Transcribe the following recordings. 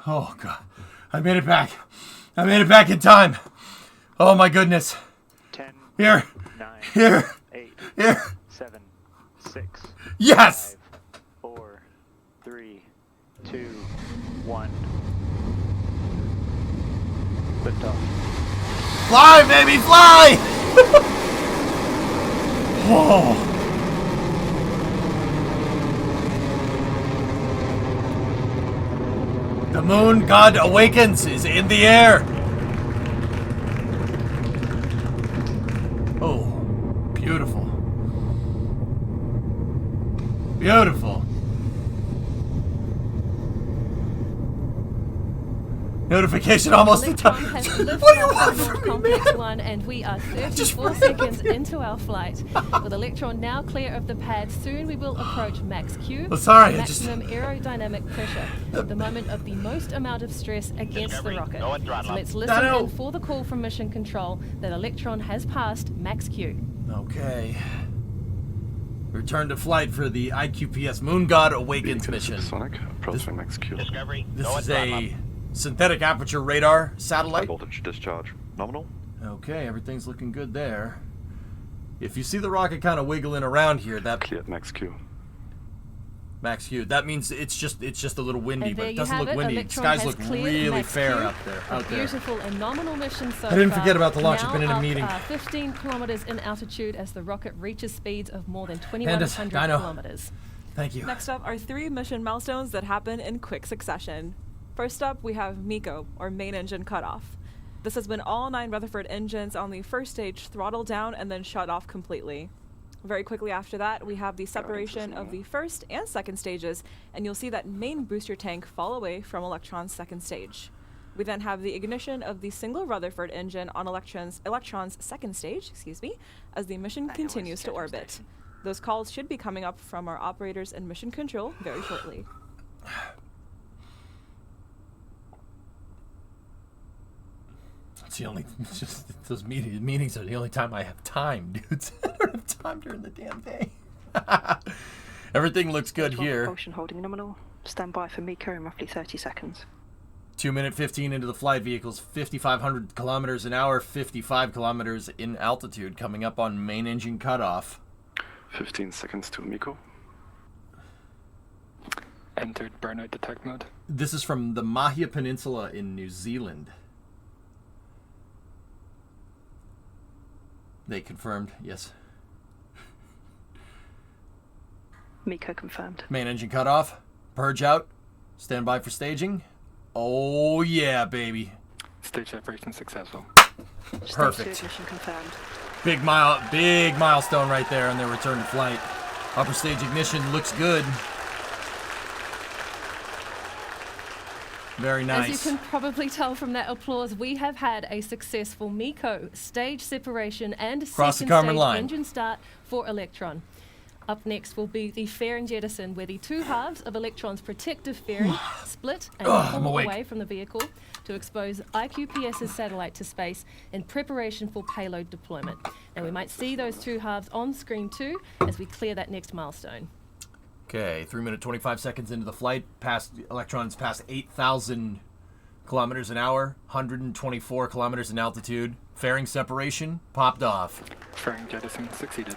Oh, God. I made it back. I made it back in time. Oh, my goodness. 10, Here. 9, Here. 8, Here. 7, 6, Yes! 5, 4, 3, 2, 1. Lift off. Fly, baby, fly! Oh. The moon god Awakens is in the air. Oh, beautiful. Beautiful. Notification almost in time. Electron has lifted What do you off want from from North me, Complex man? 1, and we are Just 34 ran seconds up here. into our flight. With Electron now clear of the pad, soon we will approach max Q, Oh, sorry, I just- maximum aerodynamic pressure, the moment of the most amount of stress against the rocket. So let's listen in for the call from Mission Control that Electron has passed max Q. Okay. Return to flight for the IQPS Moon God Awakens mission. Sonic, approaching max Q. Discovery. This Go is and throttle a synthetic aperture radar High satellite. voltage discharge. Nominal. Okay, everything's looking good there. If you see the rocket kind of wiggling around here, that Clear at max Q. max Q, that means it's just a little windy, And but there it you doesn't have look it. windy. Electron Skies has look cleared really max fair Q. up there. A beautiful and nominal mission so I didn't far. forget about the launch. Now I've been in a up, meeting. 15 kilometers in altitude as the rocket reaches speeds of more than Candace, 2,100 Dino. kilometers. Thank you. Next up are 3 mission milestones that happen in quick succession. First up, we have MECO, or main engine cutoff. This is when all 9 Rutherford engines on the first stage throttle down and then shut off completely. Very quickly after that, we have the separation of the first and second stages, and you'll see that main booster tank fall away from Electron's second stage. We then have the ignition of the single Rutherford engine on Electron's second stage, as the mission continues to orbit. Those calls should be coming up from our operators and mission control very shortly. It's the only, it's just those meetings are the only time I have time, dudes. I don't have time during the damn day. Everything looks good here. Propulsion holding nominal. Stand by for MECO in roughly 30 seconds. 2-minute 15 into the flight vehicles, 5,500 kilometers an hour, 55 kilometers in altitude, coming up on main engine cutoff. 15 seconds to MECO. Entered burnout detect mode. This is from the Mahia Peninsula in New Zealand. They confirmed, yes. MECO confirmed. Main engine cutoff, purge out, stand by for staging. Oh yeah, baby. Stage separation successful. Perfect. Stage 2 mission confirmed. Big milestone right there on their return to flight. Upper stage ignition looks good. Very nice. As you can probably tell from that applause, we have had a successful MECO stage separation and Cross the second Kármán stage line. engine start for Electron. Up next will be the fairing jettison, where the 2 halves of Electron's protective fairing split and I'm pull awake. away from the vehicle to expose IQPS's satellite to space in preparation for payload deployment. Now we might see those 2 halves on screen too as we clear that next milestone. Okay, 3-minute 25 seconds into the flight, Electron's past 8,000 kilometers an hour, 124 kilometers in altitude. Fairing separation popped off, Fairing jettison succeeded.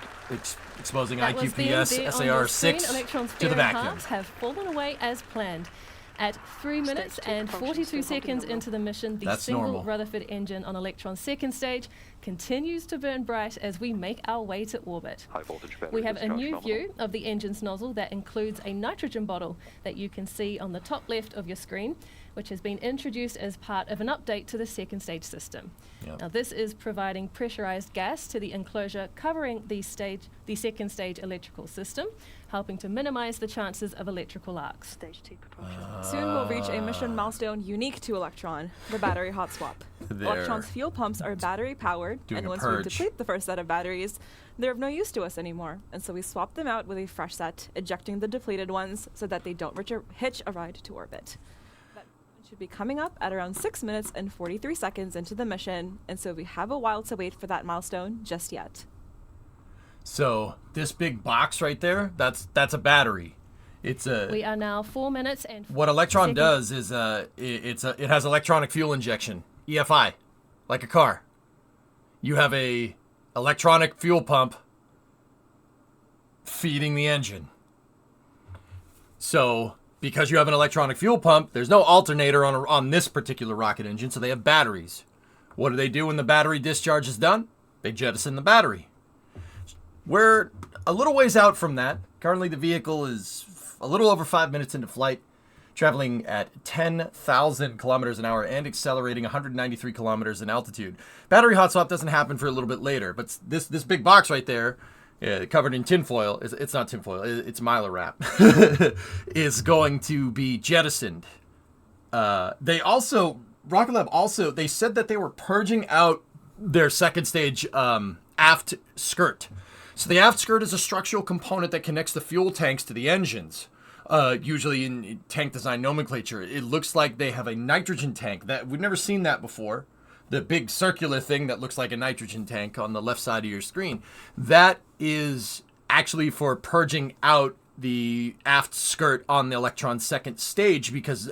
exposing That was them IQPS there on your screen. SAR-6 Electron's to the fairing vacuum. halves have fallen away as planned. At 3 minutes Stage 2 and propulsion 42 still holding seconds nominal. into the mission, the That's single normal. Rutherford engine on Electron's second stage continues to burn bright as we make our way to orbit. High voltage battery We have a discharge new nominal. view of the engine's nozzle that includes a nitrogen bottle that you can see on the top left of your screen, which has been introduced as part of an update to the second stage system. Yep. Now this is providing pressurized gas to the enclosure covering the second stage electrical system, helping to minimize the chances of electrical arcs. Stage 2 propulsion. Soon we'll reach a mission milestone unique to Electron, the battery hot swap. There. Electron's fuel pumps are battery powered, Doing and a once we purge. deplete the first set of batteries, they're of no use to us anymore. And so we swap them out with a fresh set, ejecting the depleted ones so that they don't hitch a ride to orbit. That should be coming up at around 6 minutes and 43 seconds into the mission, and so we have a while to wait for that milestone just yet. So this big box right there, that's a battery. It's a. We are now 4 minutes and. What Electron seconds. does is it has electronic fuel injection, EFI, like a car. You have a electronic fuel pump feeding the engine. So, because you have an electronic fuel pump, there's no alternator on this particular rocket engine, so they have batteries. What do they do when the battery discharge is done? They jettison the battery. We're a little ways out from that. Currently, the vehicle is a little over 5 minutes into flight, traveling at 10,000 kilometers an hour and accelerating 193 kilometers in altitude. Battery hot swap doesn't happen for a little bit later, but this big box right there, covered in tinfoil, it's not tinfoil, it's Mylar wrap, is going to be jettisoned. They also, Rocket Lab also, they said that they were purging out their second stage aft skirt. So the aft skirt is a structural component that connects the fuel tanks to the engines. Usually in tank design nomenclature, it looks like they have a nitrogen tank. That we've never seen that before. The big circular thing that looks like a nitrogen tank on the left side of your screen. That is actually for purging out the aft skirt on the Electron's second stage because,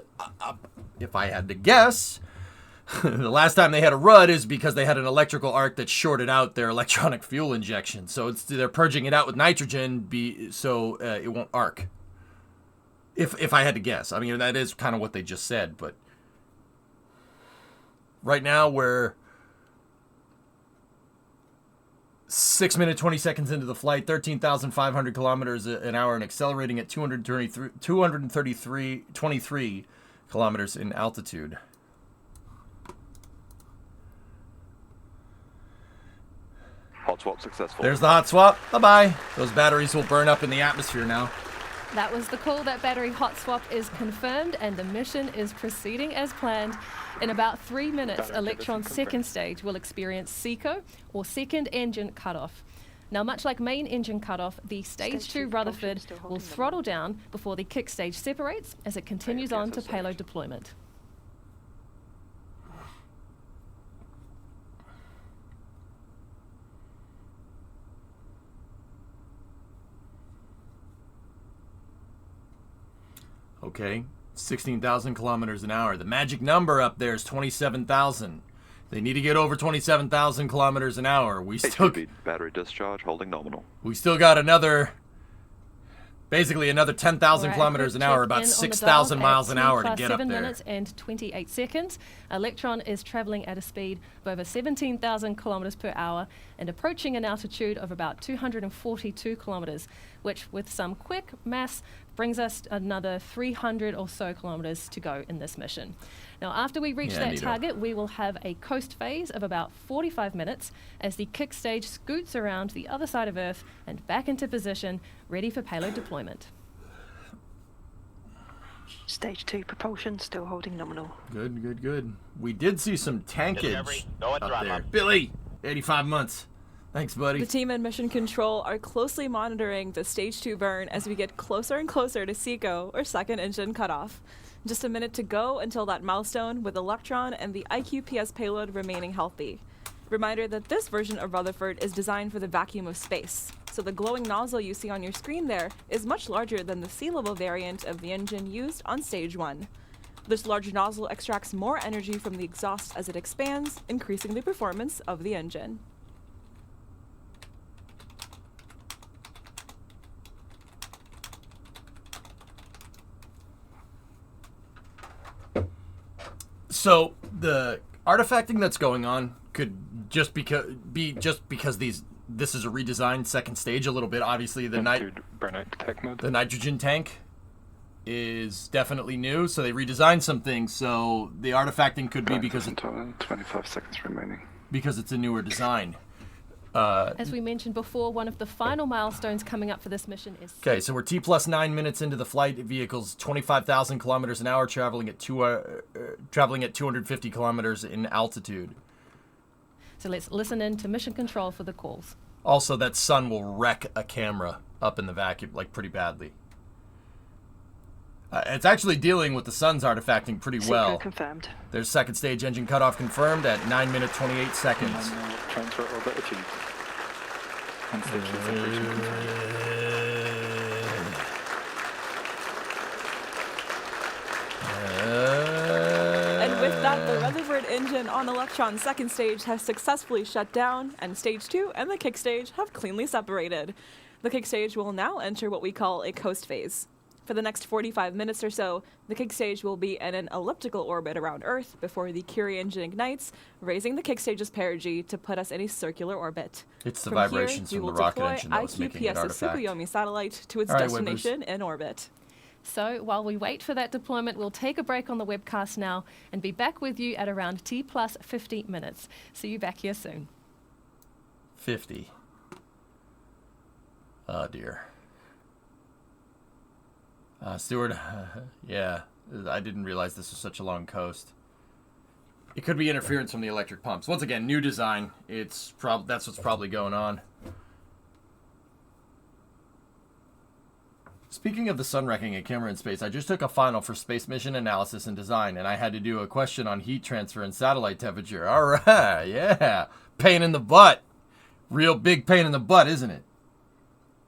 if I had to guess, the last time they had a rud is because they had an electrical arc that shorted out their electronic fuel injection. So they're purging it out with nitrogen so it won't arc. If I had to guess. I mean, that is kind of what they just said, but right now we're 6 minutes, 20 seconds into the flight, 13,500 kilometers an hour and accelerating at 23 kilometers in altitude. Hot swap successful. There's the hot swap. Bye-bye. Those batteries will burn up in the atmosphere now. That was the call. That battery hot swap is confirmed and the mission is proceeding as planned. In about 3 minutes, Battery Electron's confirmed. second stage will experience SECO, or second engine cutoff. Now, much like main engine cutoff, the stage 2 Stage 2 Rutherford propulsion still will holding throttle down before the kick stage separates as it continues on to payload deployment. Okay, 16,000 kilometers an hour. The magic number up there is 27,000. They need to get over 27,000 kilometers an hour. We still Battery discharge holding nominal. got basically another 10,000 Alright, kilometers an quick hour, check about in on the 6,000 dial miles at an hour to 2 get + up 7 there. minutes and 28 seconds. Electron is traveling at a speed of over 17,000 kilometers per hour and approaching an altitude of about 242 kilometers, which with some quick maths brings us another 300 or so kilometers to go in this mission. Now, after we reach Yeah, that neato. target, we will have a coast phase of about 45 minutes as the kick stage scoots around the other side of Earth and back into position, ready for payload deployment. Stage 2 propulsion still holding nominal. Good, good, good. We did see some tankage Discovery, go and up run there. up. Billy, 85 months. Thanks, buddy. The team in Mission Control are closely monitoring the Stage 2 burn as we get closer and closer to SECO, or second engine cutoff. Just a minute to go until that milestone with Electron and the IQPS payload remaining healthy. Reminder that this version of Rutherford is designed for the vacuum of space, so the glowing nozzle you see on your screen there is much larger than the sea-level variant of the engine used on Stage 1. This large nozzle extracts more energy from the exhaust as it expands, increasing the performance of the engine. So the artifacting that's going on could just be because this is a redesigned second stage a little bit. Obviously, the Entered burnout detect mode. nitrogen tank is definitely new, so they redesigned some things. So the artifacting could be because 25 seconds remaining. it's a newer design. As we mentioned before, one of the final milestones coming up for this mission is Okay, so we're T+9 minutes into the flight. Vehicle's 25,000 kilometers an hour, traveling at 250 kilometers in altitude. So let's listen in to Mission Control for the calls. Also, that sun will wreck a camera up in the vacuum, like pretty badly. It's actually dealing with the sun's artifacting pretty SECO well. confirmed. There's second stage engine cutoff confirmed at 9 minutes 28 seconds. Manual transfer orbit achieved. And stage 2 separation confirmed. that, the Rutherford engine on Electron's second stage has successfully shut down, and stage 2 and the kick stage have cleanly separated. The kick stage will now enter what we call a coast phase. For the next 45 minutes or so, the kick stage will be in an elliptical orbit around Earth before the Curie engine ignites, raising the kick stage's perigee to put us in a circular orbit. It's the From vibrations here, we from will the rocket deploy engine that was making an IQPS's artifact. Tsukuyomi satellite to its All right, destination in orbit. So while we wait for that deployment, we'll take a break on the webcast now and be back with you at around T plus 50 minutes. See you back here soon. 50. Oh, dear. Stewart, yeah, I didn't realize this was such a long coast. It could be interference from the electric pumps. Once again, new design. That's what's probably going on. Speaking of the sun wrecking a camera in space, I just took a final for space mission analysis and design, and I had to do a question on heat transfer and satellite temperature. All right, yeah. Pain in the butt. Real big pain in the butt, isn't it?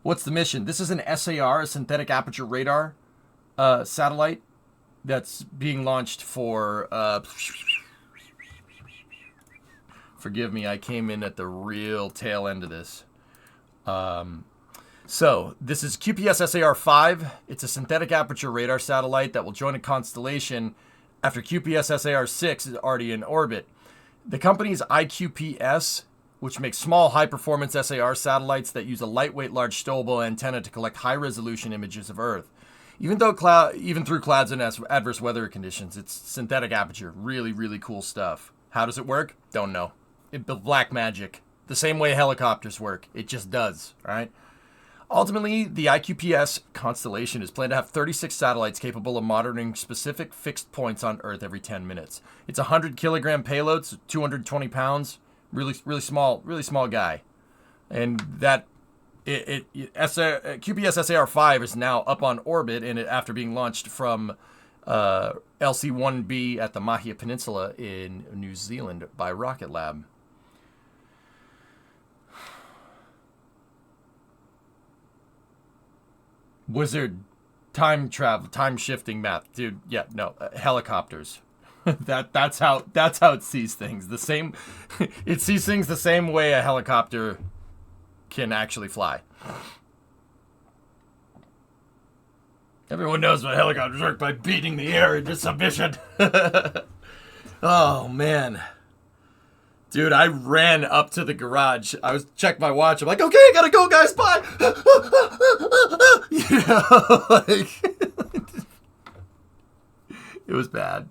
What's the mission? This is an SAR, a synthetic aperture radar satellite that's being launched for... forgive me, I came in at the real tail end of this. So, this is QPS SAR-5. It's a synthetic aperture radar satellite that will join a constellation after QPS SAR-6 is already in orbit. The company is IQPS, which makes small, high-performance SAR satellites that use a lightweight, large stowable antenna to collect high-resolution images of Earth. Even through clouds and adverse weather conditions, it's synthetic aperture. Really, really cool stuff. How does it work? Don't know. It's black magic. The same way helicopters work. It just does, right? Ultimately, the IQPS constellation is planned to have 36 satellites capable of monitoring specific fixed points on Earth every 10 minutes. It's a 100-kilogram payload, so 220 pounds. Really small guy. And that QPS SAR-5 is now up on orbit, and after being launched from LC-1B at the Mahia Peninsula in New Zealand by Rocket Lab. Wizard, time travel, time shifting math, dude. Yeah, no, helicopters. That's how it sees things. The same, it sees things the same way a helicopter can actually fly. Everyone knows what helicopters work by beating the air into submission. Oh man. Dude, I ran up to the garage. I was checked my watch. I'm like, okay, I gotta go, guys. Bye. You know, like, it was bad.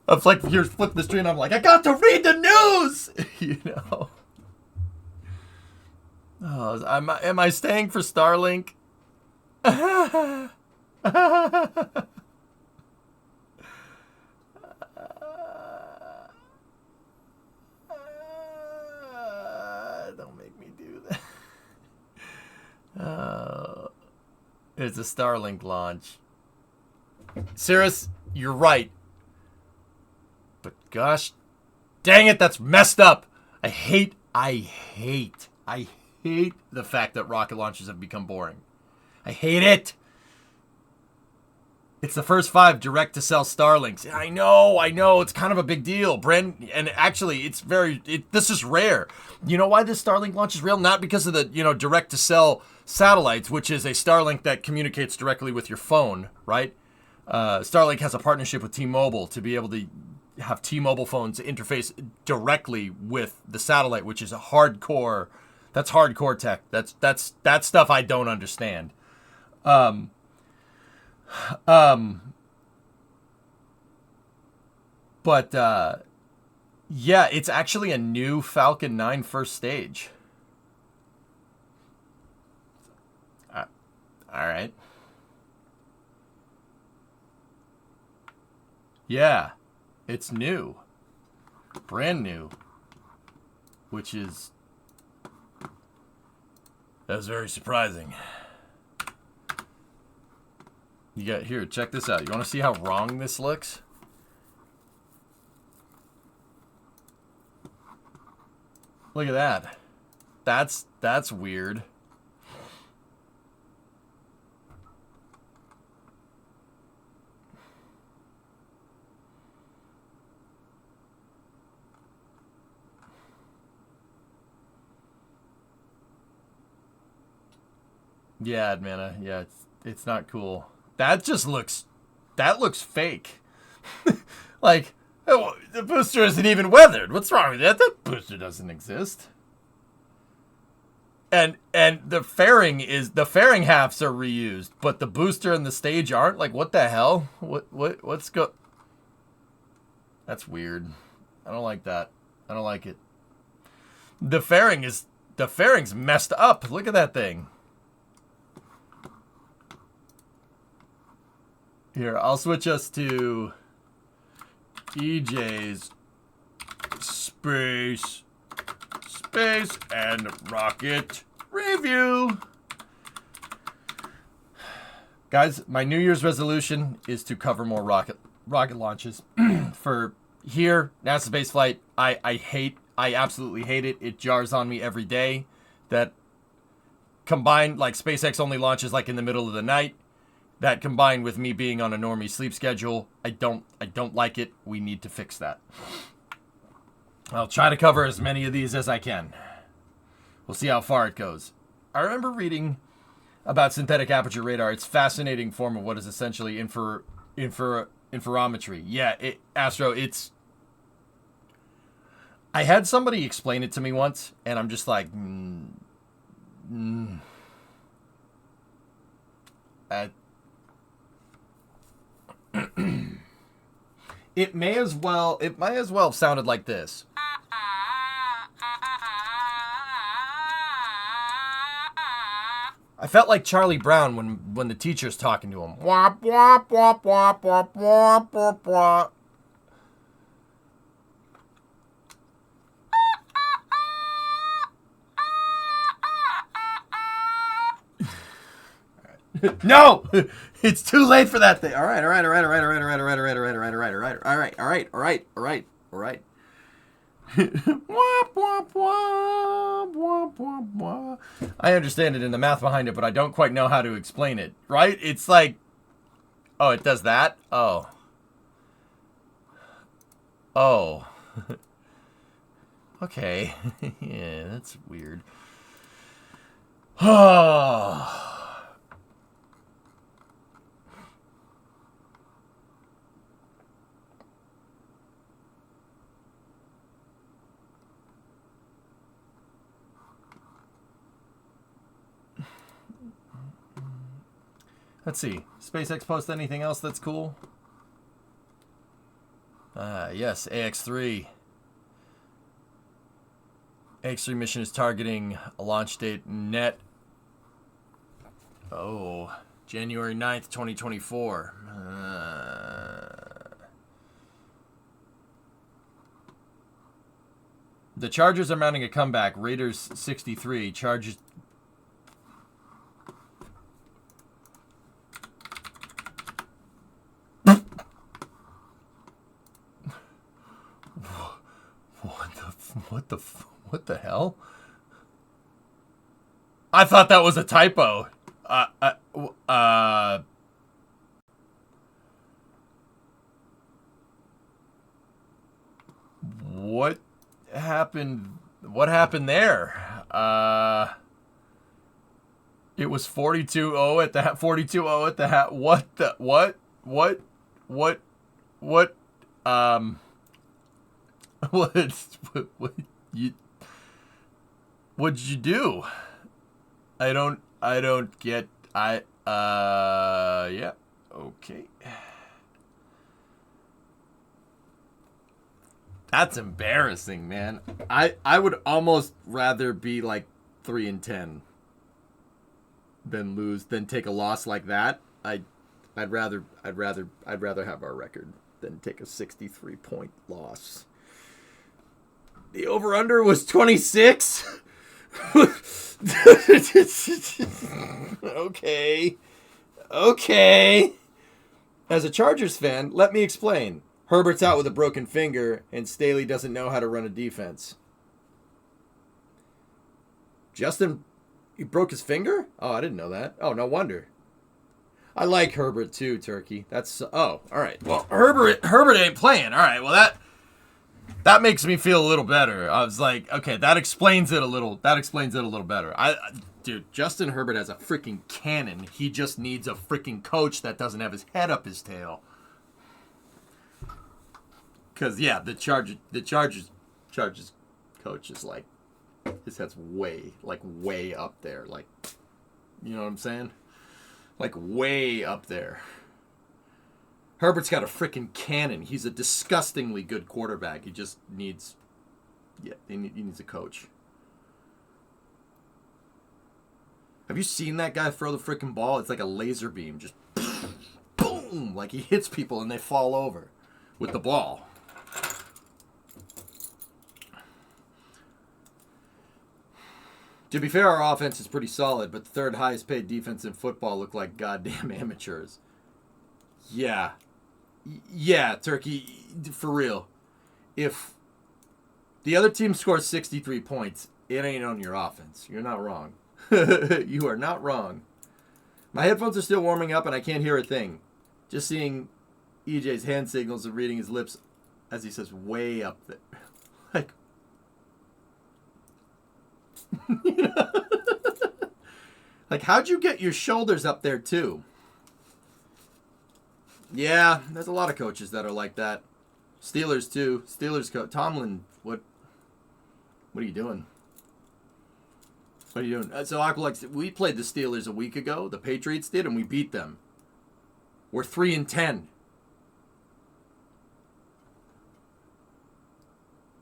I'm like, here's flip the screen. I'm like, I got to read the news. You know. Oh, am I staying for Starlink? Don't make me do that. It's a Starlink launch. Cirrus, you're right. But gosh, dang it, that's messed up. I hate the fact that rocket launches have become boring. I hate it. It's the first 5 direct-to-cell Starlinks. I know. It's kind of a big deal. And actually, this is rare. You know why this Starlink launch is real? Not because of the, direct-to-cell satellites, which is a Starlink that communicates directly with your phone, right? Starlink has a partnership with T-Mobile to be able to have T-Mobile phones interface directly with the satellite, which is hardcore tech. That's stuff I don't understand. But yeah, it's actually a new Falcon 9 first stage. All right. Yeah, it's new. Brand new. Which is... That's very surprising. You got here, check this out. You want to see how wrong this looks? Look at that. That's weird. Yeah, man. Yeah, it's not cool. That looks fake. Like, oh, the booster isn't even weathered. What's wrong with that? That booster doesn't exist. And the fairing halves are reused, but the booster and the stage aren't. Like, what the hell? What's go? That's weird. I don't like that. I don't like it. The fairing's messed up. Look at that thing. Here, I'll switch us to EJ's Space and Rocket Review. Guys, my New Year's resolution is to cover more rocket launches. For here, NASA spaceflight, I absolutely hate it. It jars on me every day. That combined, like SpaceX only launches like in the middle of the night. That combined with me being on a normie sleep schedule, I don't like it. We need to fix that. I'll try to cover as many of these as I can. We'll see how far it goes. I remember reading about synthetic aperture radar. It's a fascinating form of what is essentially interferometry. Yeah, Astro, it's... I had somebody explain it to me once, and I'm just like... It may as well have sounded like this. I felt like Charlie Brown when the teacher's talking to him. Wop, wop, wop, wop, wop, wop, wop, wop. No! It's too late for that thing. All right. Wop, wop, wop, wop, wop, wop. I understand it in the math behind it, but I don't quite know how to explain it. Right? It's like, oh, it does that? Oh. Oh. Okay. Yeah, that's weird. Oh. Let's see. SpaceX post anything else that's cool? Yes, AX3. AX3 mission is targeting a launch date net. Oh, January 9th, 2024. The Chargers are mounting a comeback. Raiders 63. Chargers... What the hell? I thought that was a typo. What happened? What happened there? It was 42-0 at the 42-0 at the hat. What the what? What what'd you do? I don't get. Yeah, okay. That's embarrassing, man. I would almost rather be like 3-10 than take a loss like that. I'd rather have our record than take a 63-point loss. The over-under was 26? Okay. As a Chargers fan, let me explain. Herbert's out with a broken finger, and Staley doesn't know how to run a defense. Justin, he broke his finger? Oh, I didn't know that. Oh, no wonder. I like Herbert too, Turkey. That's all right. Well, Herbert ain't playing. All right. Well, that makes me feel a little better. I was like, okay, that explains it a little better. Dude, Justin Herbert has a freaking cannon. He just needs a freaking coach that doesn't have his head up his tail. Because, yeah, the Chargers coach is like, his head's way up there. Like, you know what I'm saying? Like, way up there. Herbert's got a freaking cannon. He's a disgustingly good quarterback. He just needs, he needs a coach. Have you seen that guy throw the freaking ball? It's like a laser beam. Just boom! Like he hits people and they fall over with the ball. To be fair, our offense is pretty solid, but the third highest paid defense in football look like goddamn amateurs. Yeah. Yeah, Turkey, for real. If the other team scores 63 points, it ain't on your offense. You're not wrong. You are not wrong. My headphones are still warming up and I can't hear a thing. Just seeing EJ's hand signals and reading his lips as he says way up there. Like, like, how'd you get your shoulders up there too? Yeah, there's a lot of coaches that are like that. Steelers too. Steelers coach Tomlin. What are you doing? What are you doing? So Aqualux, we played the Steelers a week ago. The Patriots did, and we beat them. We're 3-10.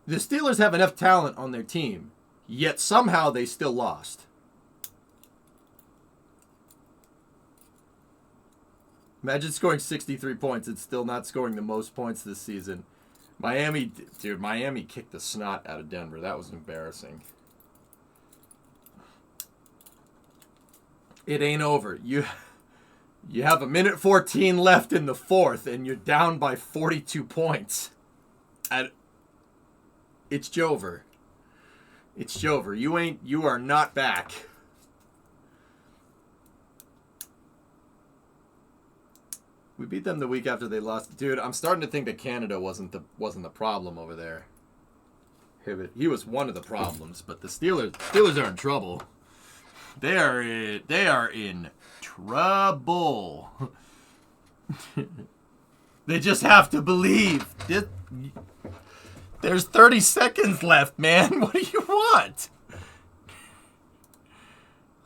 The Steelers have enough talent on their team, yet somehow they still lost. Imagine scoring 63 points and still not scoring the most points this season. Miami kicked the snot out of Denver. That was embarrassing. It ain't over. You have a minute 14 left in the fourth, and you're down by 42 points. It's Jover. It's Jover. You are not back. We beat them the week after they lost. Dude, I'm starting to think that Canada wasn't the problem over there. He was one of the problems, but the Steelers are in trouble. They are in trouble. They just have to believe. There's 30 seconds left, man. What do you want?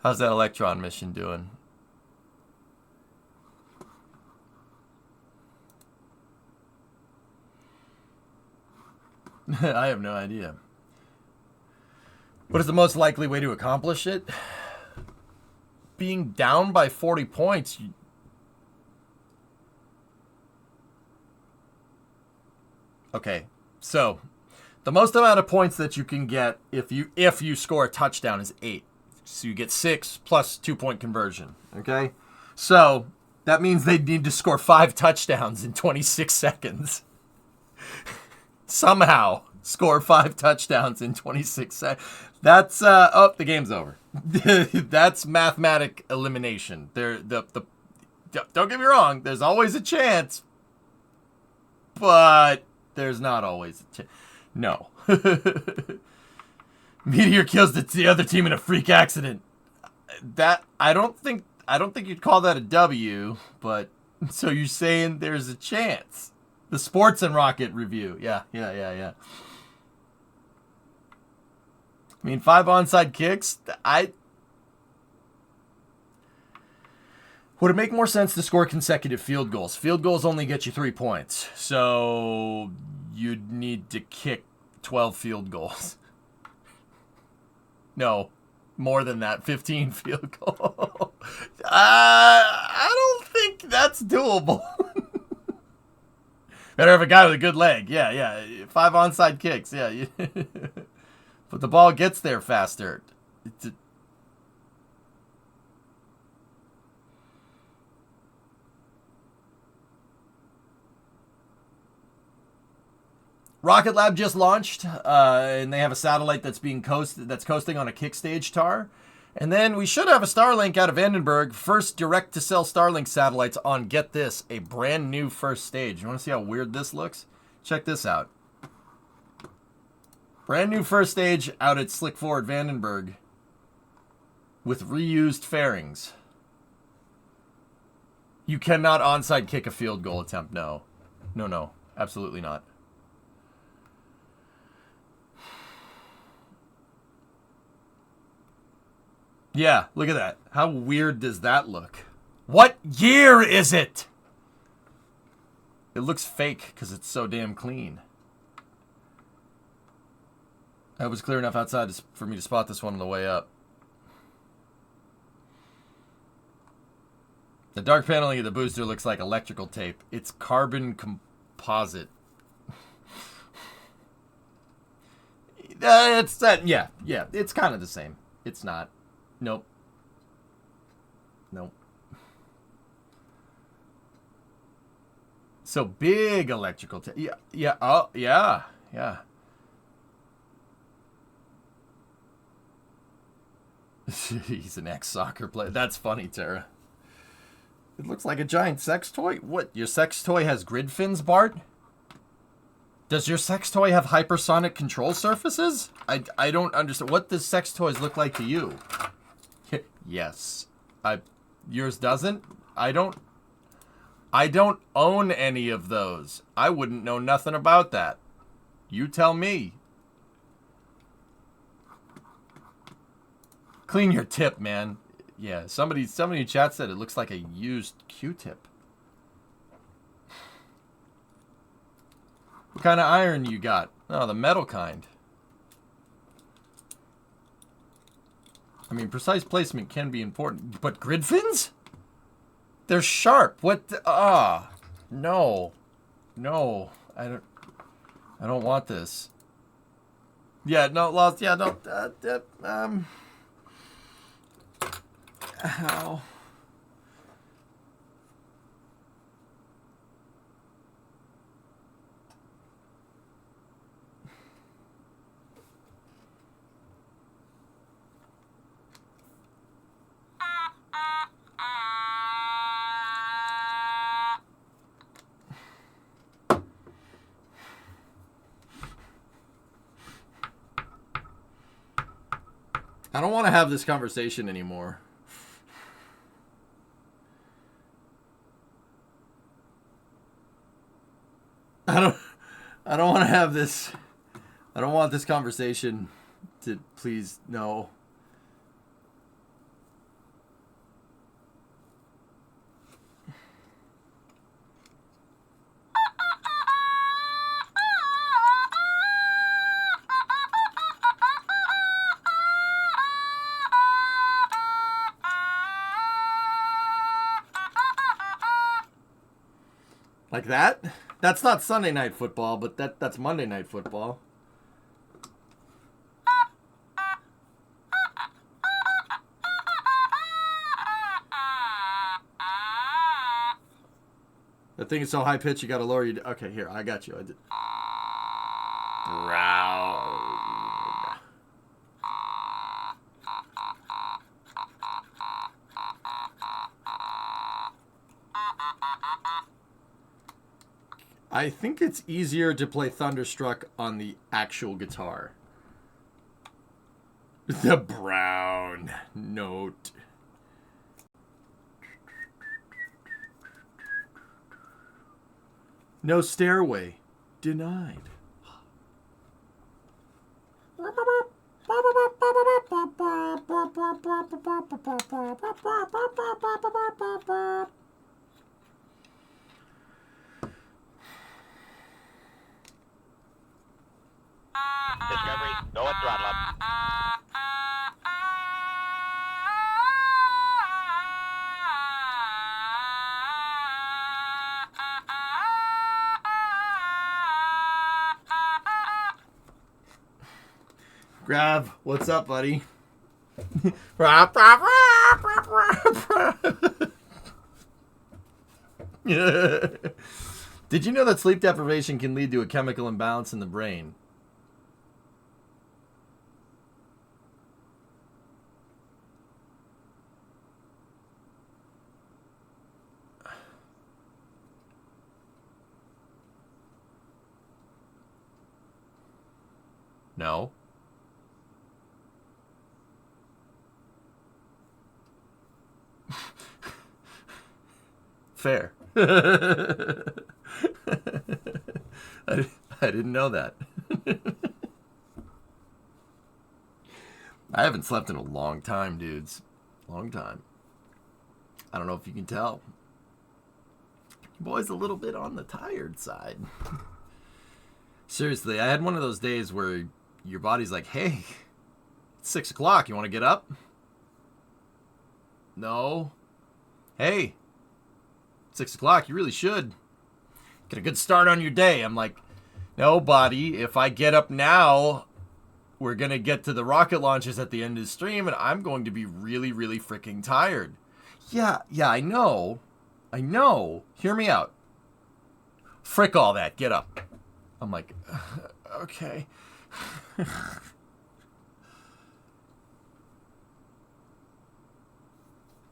How's that Electron mission doing? I have no idea. What is the most likely way to accomplish it? Being down by 40 points. Okay, so the most amount of points that you can get if you score a touchdown is 8. So you get 6 plus 2-point conversion. Okay, so that means they need to score 5 touchdowns in 26 seconds. Somehow score 5 touchdowns in 26 seconds. That's the game's over. That's mathematic elimination. Don't get me wrong. There's always a chance, but there's not always a chance. No. Meteor kills the other team in a freak accident. That I don't think you'd call that a W. But so you're saying there's a chance. The Sports and Rocket review. Yeah. I mean, 5 onside kicks. Would it make more sense to score consecutive field goals? Field goals only get you 3 points. So you'd need to kick 12 field goals. No, more than that. 15 field goals. I don't think that's doable. Better have a guy with a good leg. Yeah. 5 onside kicks. Yeah. But the ball gets there faster. Rocket Lab just launched, and they have a satellite that's coasting on a kick stage tar. And then we should have a Starlink out of Vandenberg. First direct-to-cell Starlink satellites on, get this, a brand new first stage. You want to see how weird this looks? Check this out. Brand new first stage out at Slick 4 at Vandenberg. with reused fairings. You cannot onside kick a field goal attempt. No. No, no. Absolutely not. Yeah, look at that. How weird does that look? What year is it? It looks fake because it's so damn clean. That was clear enough outside for me to spot this one on the way up. The dark paneling of the booster looks like electrical tape. It's carbon composite. It's that, yeah, it's kind of the same. It's not. Nope. Nope. So big electrical tape. Yeah, oh, yeah. He's an ex-soccer player. That's funny, Tara. It looks like a giant sex toy. What, your sex toy has grid fins, Bart? Does your sex toy have hypersonic control surfaces? I don't understand. What does sex toys look like to you? Yes. Yours doesn't? I don't own any of those. I wouldn't know nothing about that. You tell me. Clean your tip, man. Yeah, somebody in chat said it looks like a used Q-tip. What kind of iron you got? Oh, the metal kind. I mean, precise placement can be important, but grid fins? They're sharp. What? No, I don't want this. Yeah, no, lost. Yeah, no. Ow. I don't want to have this conversation anymore. I don't want to have this. I don't want this conversation to please no. Like that? That's not Sunday Night Football, but that's Monday Night Football. That thing is so high pitched you gotta lower your... Okay, here, I got you. I did. Brown. I think it's easier to play Thunderstruck on the actual guitar. The brown note. No stairway. Denied. Discovery, go at throttle up. Grab, what's up, buddy? Did you know that sleep deprivation can lead to a chemical imbalance in the brain? No. Fair. I didn't know that. I haven't slept in a long time, dudes. Long time. I don't know if you can tell. Boy's a little bit on the tired side. Seriously, I had one of those days where your body's like, hey, it's 6 o'clock. You want to get up? No. Hey, 6 o'clock. You really should. Get a good start on your day. I'm like, no, body. If I get up now, we're going to get to the rocket launches at the end of the stream, and I'm going to be really, really freaking tired. Yeah, I know. I know. Hear me out. Frick all that. Get up. I'm like, okay.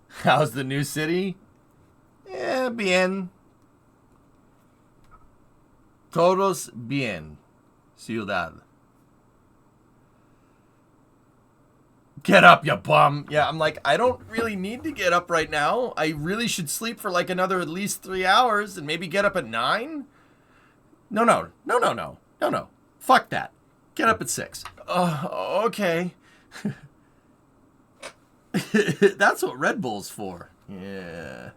How's the new city? Bien. Todos bien. Ciudad. Get up, you bum. Yeah, I'm like, I don't really need to get up right now. I really should sleep for like another at least 3 hours and maybe get up at 9. No. Fuck that. Get up at 6. Okay. That's what Red Bull's for. Yeah.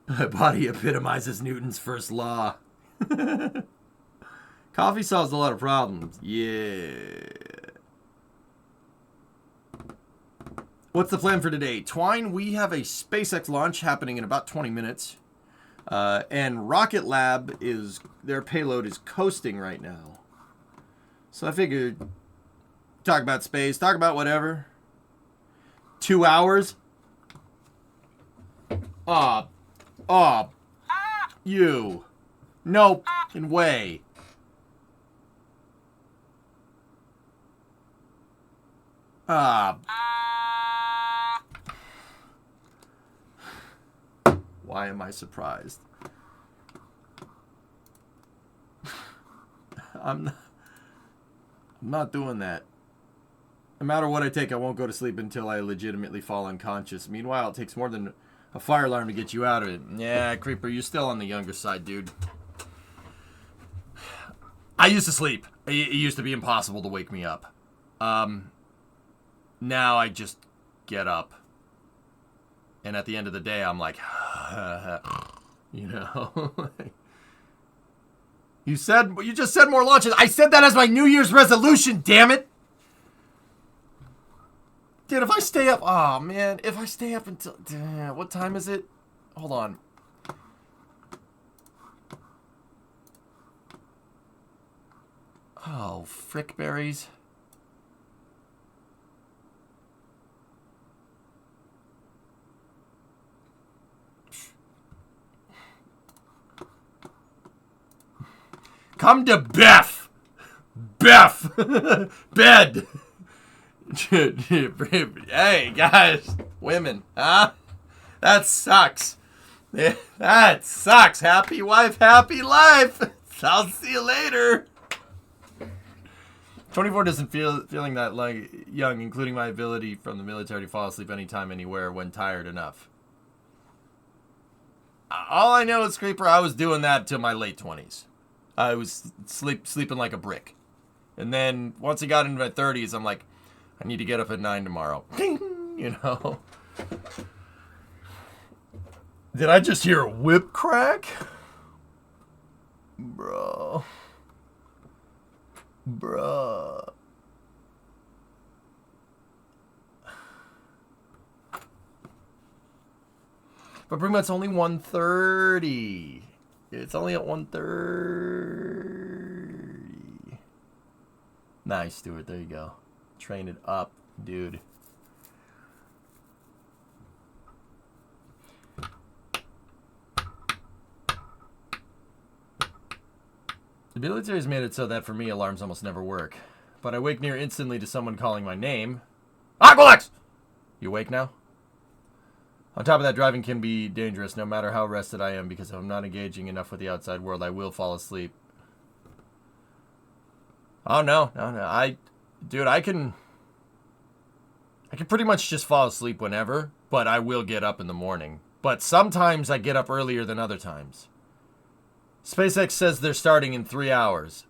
My body epitomizes Newton's first law. Coffee solves a lot of problems. Yeah. What's the plan for today? Twine, we have a SpaceX launch happening in about 20 minutes. And Rocket Lab their payload is coasting right now. So I figured, talk about space, talk about whatever. 2 hours? You. No fucking way. Why am I surprised? I'm not doing that. No matter what I take, I won't go to sleep until I legitimately fall unconscious. Meanwhile, it takes more than a fire alarm to get you out of it. Yeah, Creeper, you're still on the younger side, dude. I used to sleep. It used to be impossible to wake me up. Now I just get up. And at the end of the day, I'm like, you know. You just said more launches. I said that as my New Year's resolution, damn it. Dude, if I stay up, oh man, if I stay up until, what time is it? Hold on. Oh, frickberries. Come to Beth. Bed. Hey, guys. Women. Huh? That sucks. That sucks. Happy wife, happy life. I'll see you later. 24 doesn't feeling that like young, including my ability from the military to fall asleep anytime, anywhere when tired enough. All I know is, Creeper, I was doing that till my late 20s. I was sleeping like a brick. And then once I got into my 30s, I'm like, I need to get up at 9 tomorrow. You know? Did I just hear a whip crack? Bro. But pretty much it's only 1:30. It's only at 1:30. Nice, Stuart. There you go. Train it up, dude. The military's made it so that for me, alarms almost never work. But I wake near instantly to someone calling my name. Aqualex! You awake now? On top of that, driving can be dangerous no matter how rested I am, because if I'm not engaging enough with the outside world, I will fall asleep. Oh, no. Dude, I can pretty much just fall asleep whenever. but I will get up in the morning. But sometimes I get up earlier than other times. SpaceX says they're starting in 3 hours.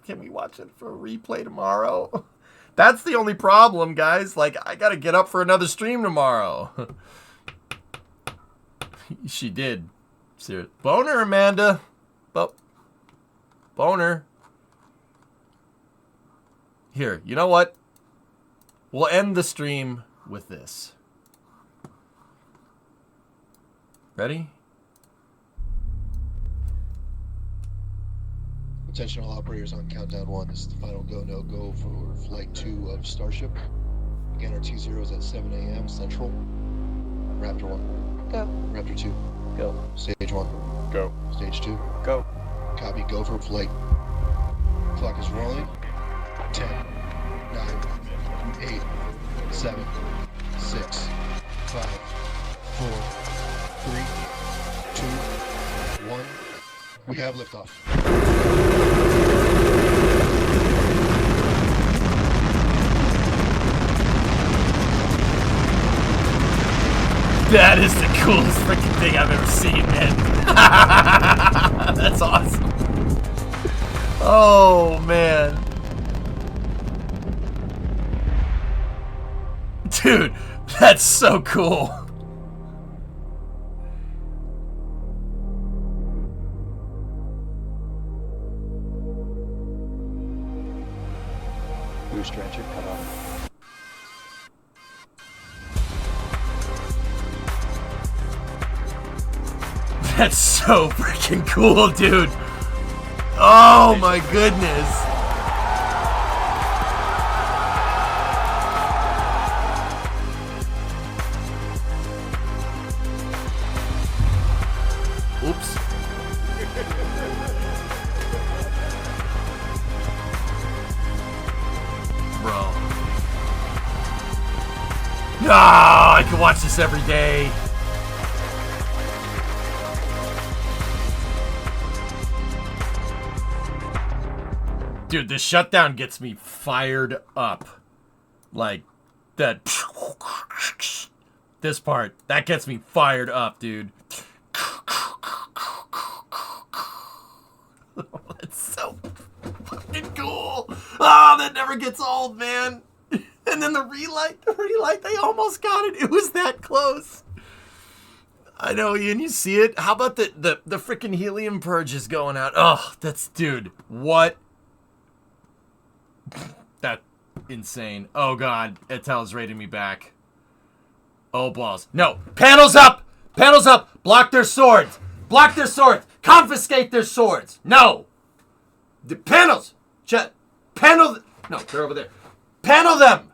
Can we watch it for a replay tomorrow? That's the only problem, guys. Like, I gotta get up for another stream tomorrow. She did. Serious. Boner, Amanda. Boner. Here, you know what? We'll end the stream with this. Ready? Attention all operators on countdown 1. This is the final go, no go for flight 2 of Starship. Again, our T0 is at 7 a.m. Central. Raptor 1. Go. Raptor 2. Go. Stage 1. Go. Stage 2. Go. Copy, go for flight. Clock is rolling. 10, 9, 8, 7, 6, 5, 4, 3, 2, 1. We have liftoff. That is the coolest freaking thing I've ever seen, man. That's awesome. Oh, man. Dude, that's so cool. Booster engine cut off. That's so freaking cool, dude. Oh my goodness. Oops. Bro. No, I can watch this every day. Dude, the shutdown gets me fired up. Like, that. This part, that gets me fired up, dude. That's so fucking cool. Oh, that never gets old, man. And then the relight, they almost got it. It was that close. I know, Ian, you see it? How about the freaking helium purge is going out? Oh, that's, dude, what? That insane. Oh god, Etel's rating me back. Oh balls. No. Panels up! Panels up! Block their swords! Block their swords! Confiscate their swords! No! The panels! Panel. No, they're over there. Panel them!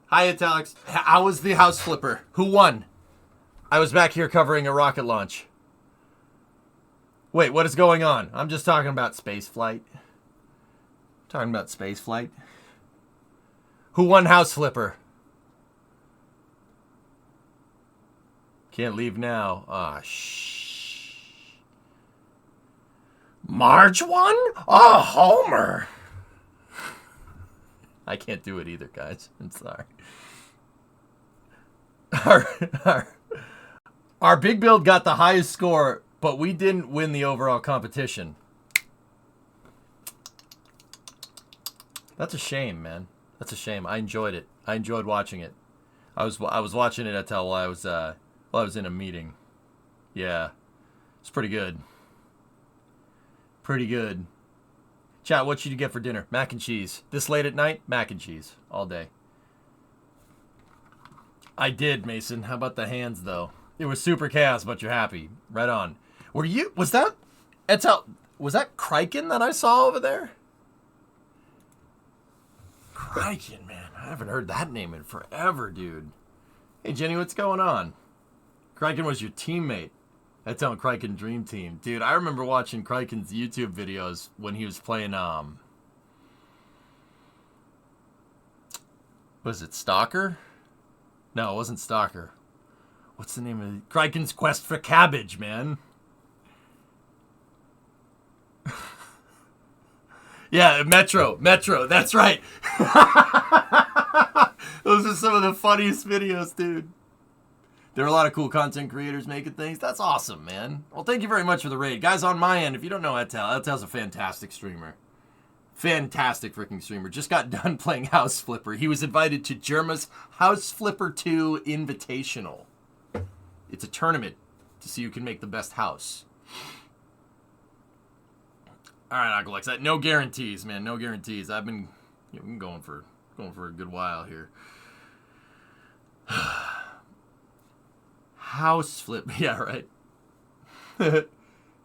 Hi, Italics. How was the house flipper? Who won? I was back here covering a rocket launch. Wait, what is going on? I'm just talking about space flight. Talking about space flight. Who won house flipper? Can't leave now. Ah, shh. Marge won? Oh, Homer. I can't do it either, guys. I'm sorry. Our big build got the highest score, but we didn't win the overall competition. That's a shame, man. That's a shame. I enjoyed it. I enjoyed watching it. I was watching it while I was in a meeting. Yeah, it's pretty good. Pretty good. Chat, what should you get for dinner? Mac and cheese. This late at night, mac and cheese all day. I did, Mason. How about the hands though? It was super chaos, but you're happy. Right on. Was that Kraken that I saw over there? Kraken, man. I haven't heard that name in forever, dude. Hey, Jenny, what's going on? Kraken was your teammate. That's on Kraken Dream Team. Dude, I remember watching Kraken's YouTube videos when he was playing, was it Stalker? No, it wasn't Stalker. What's the name of it? Kraken's Quest for Cabbage, man. Yeah, Metro. That's right. Those are some of the funniest videos, dude. There are a lot of cool content creators making things. That's awesome, man. Well, thank you very much for the raid. Guys, on my end, if you don't know Etel's a fantastic streamer. Fantastic freaking streamer. Just got done playing House Flipper. He was invited to Germa's House Flipper 2 Invitational. It's a tournament to see who can make the best house. All right, Uncle Lex. No guarantees, man. No guarantees. I've been going for a good while here. House Flip. Yeah, right.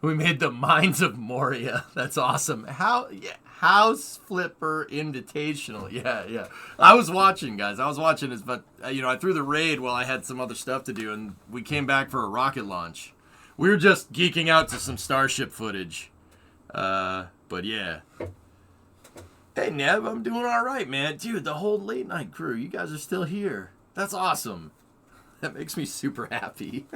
We made the Mines of Moria. That's awesome. House Flipper Invitational. Yeah. I was watching, guys. I was watching this, but I threw the raid while I had some other stuff to do, and we came back for a rocket launch. We were just geeking out to some Starship footage. But yeah. Hey, Neb, I'm doing all right, man. Dude, the whole late night crew, you guys are still here. That's awesome. That makes me super happy.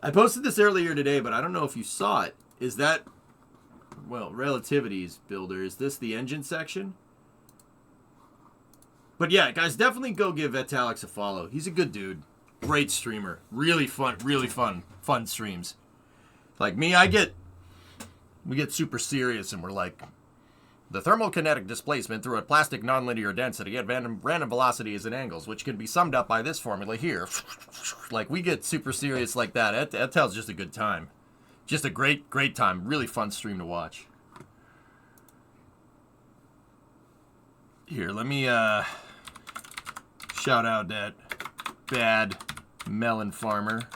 I posted this earlier today, but I don't know if you saw it. Is that, well, Relativities Builder, is this the engine section? But yeah, guys, definitely go give Alex a follow. He's a good dude. Great streamer. Really fun streams. Like me, we get super serious and we're like, the thermokinetic displacement through a plastic nonlinear density at random velocities and angles, which can be summed up by this formula here. Like, we get super serious like that. Etel's just a good time. Just a great time. Really fun stream to watch. Here, let me shout out that bad melon farmer.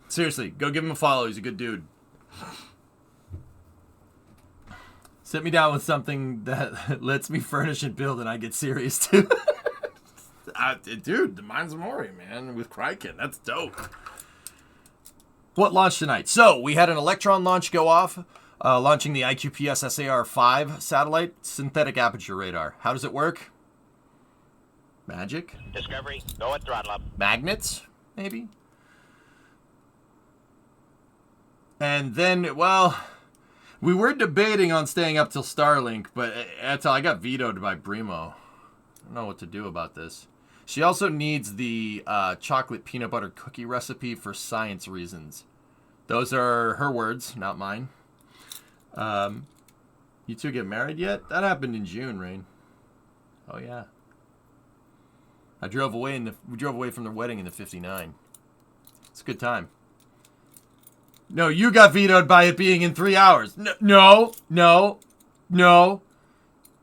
Seriously, go give him a follow. He's a good dude. Sit me down with something that lets me furnish and build, and I get serious too. Dude, the Mines of Moria, man, with Kryken. That's dope. What launched tonight? So, we had an Electron launch go off, launching the IQPS SAR-5 satellite, synthetic aperture radar. How does it work? Magic? Discovery, go at throttle up. Magnets, maybe? And then, well, we were debating on staying up till Starlink, but I got vetoed by Brimo. I don't know what to do about this. She also needs the chocolate peanut butter cookie recipe for science reasons. Those are her words, not mine. You two get married yet? That happened in June, Rain. Oh yeah. We drove away from the wedding in the 59. It's a good time. No, you got vetoed by it being in 3 hours. No.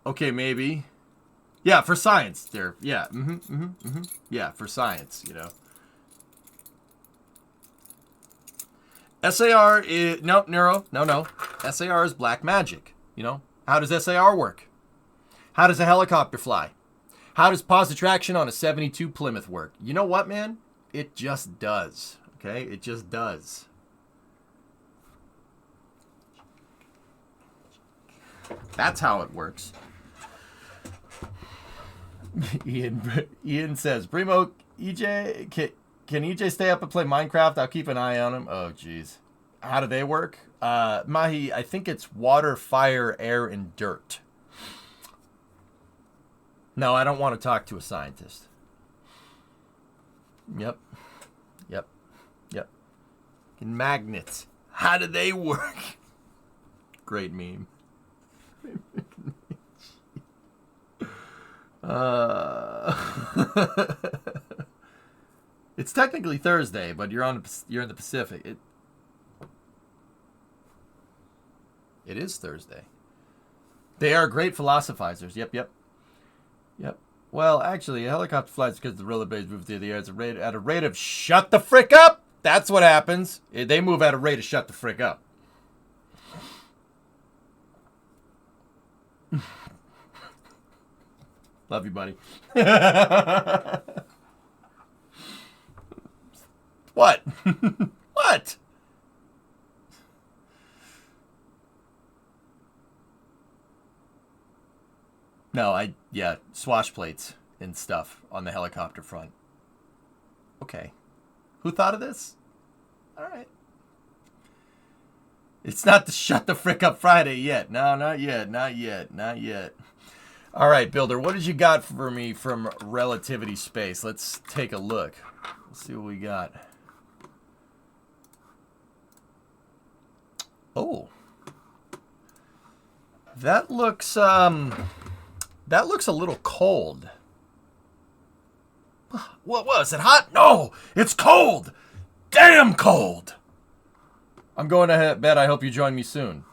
Okay, maybe. Yeah, for science. There. Yeah. Yeah, for science. SAR is no. SAR is black magic. How does SAR work? How does a helicopter fly? How does positive traction on a 72 Plymouth work? You know what, man? It just does. Okay, it just does. That's how it works. Ian says, Primo, EJ, can EJ stay up and play Minecraft? I'll keep an eye on him. Oh, jeez. How do they work? Mahi, I think it's water, fire, air, and dirt. No, I don't want to talk to a scientist. Yep. And magnets. How do they work? Great meme. It's technically Thursday, but you're in the Pacific. It is Thursday. They are great philosophizers. Yep. Well, actually, a helicopter flies because the roller blades move through the air at a rate of shut the frick up. That's what happens. They move at a rate of shut the frick up. Love you, buddy. What? What? No, swash plates and stuff on the helicopter front. Okay. Who thought of this? All right. It's not the Shut the Frick Up Friday yet. No, not yet. Not yet. Not yet. All right, Builder, what did you got for me from relativity space? Let's take a look. Let's see what we got. Oh. That looks a little cold. What was it? Hot? No, it's cold. Damn cold. I'm going to bed. I hope you join me soon.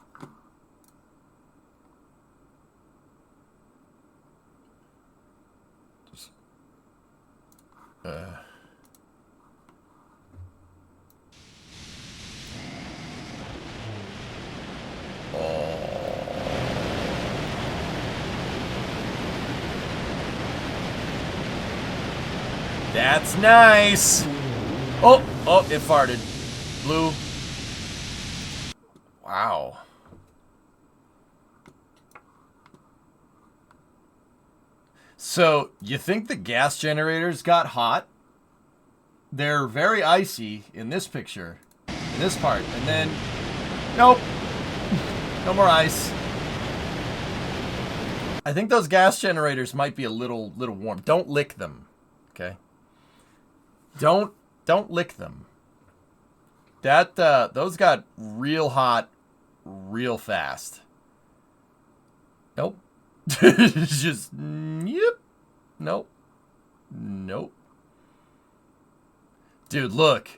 That's nice. Oh, it farted. Blue. Wow. So, you think the gas generators got hot? They're very icy in this picture, in this part, and then, nope, no more ice. I think those gas generators might be a little warm. Don't lick them, okay? Don't lick them. Those got real hot real fast. Nope. Just, yep. Nope. Nope. Dude, look.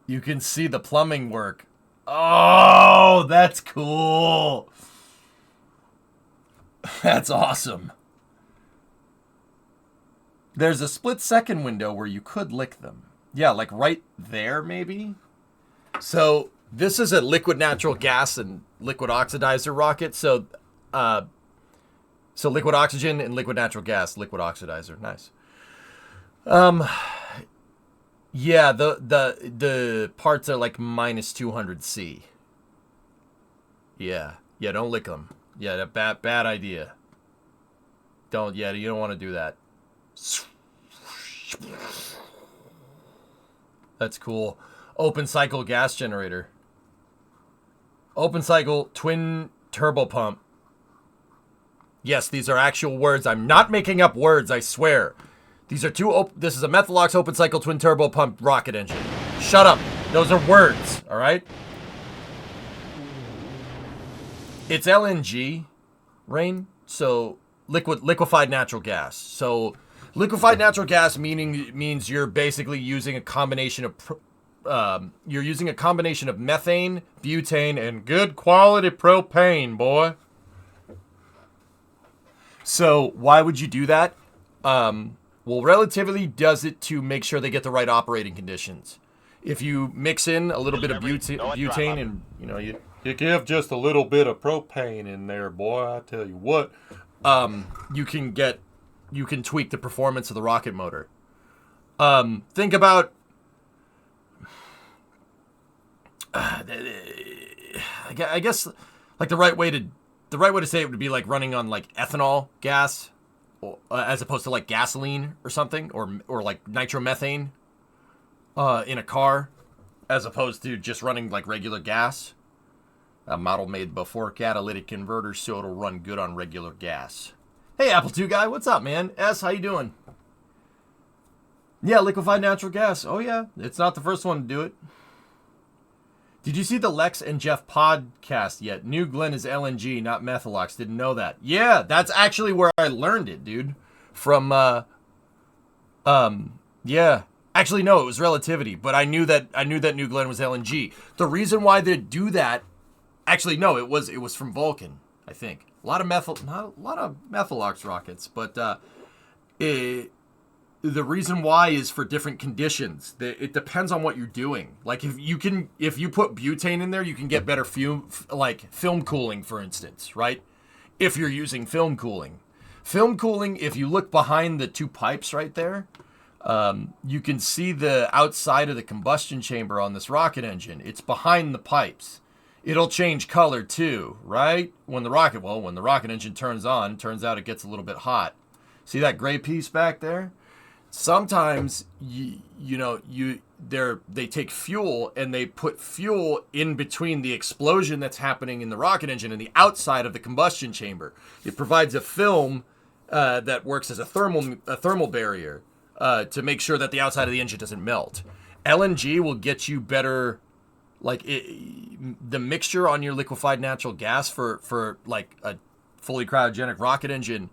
You can see the plumbing work. Oh, that's cool. That's awesome. There's a split-second window where you could lick them. Yeah, like right there, maybe? So, this is a liquid natural gas and liquid oxidizer rocket. So liquid oxygen and liquid natural gas, liquid oxidizer. Nice. Yeah, the parts are like minus 200 C. Yeah, don't lick them. Yeah, bad idea. You don't want to do that. That's cool. Open cycle gas generator. Open cycle twin turbo pump. Yes, these are actual words. I'm not making up words, I swear. These are this is a Methalox open cycle twin turbo pump rocket engine. Shut up. Those are words, all right? It's LNG, Rain. So liquefied natural gas. So liquefied natural gas means you're basically using a combination of methane, butane, and good quality propane, boy. So why would you do that? Well, Relativity does it to make sure they get the right operating conditions. If you mix in a little bit of butane and, you give just a little bit of propane in there, boy, I tell you what, you can tweak the performance of the rocket motor. Think about, I guess, like the right way to say it would be like running on like ethanol gas, as opposed to like gasoline or something, or like nitromethane in a car, as opposed to just running like regular gas. A model made before catalytic converters, so it'll run good on regular gas. Hey, Apple II guy, what's up, man? S, how you doing? Yeah, liquefied natural gas. Oh yeah, it's not the first one to do it. Did you see the Lex and Jeff podcast yet? New Glenn is LNG, not Methalox. Didn't know that. Yeah, that's actually where I learned it, dude. From, yeah. Actually, no, it was Relativity, but I knew that New Glenn was LNG. The reason why they do that, actually, no, it was from Vulcan, I think. Not a lot of Methalox rockets, but the reason why is for different conditions. It depends on what you're doing. Like if you put butane in there, you can get better film cooling, for instance, right? If you're using film cooling, if you look behind the two pipes right there, you can see the outside of the combustion chamber on this rocket engine. It's behind the pipes. It'll change color too, right? When the rocket engine turns on, turns out it gets a little bit hot. See that gray piece back there? sometimes they take fuel and they put fuel in between the explosion that's happening in the rocket engine and the outside of the combustion chamber. It provides a film that works as a thermal barrier to make sure that the outside of the engine doesn't melt. LNG will get you better, the mixture on your liquefied natural gas for like a fully cryogenic rocket engine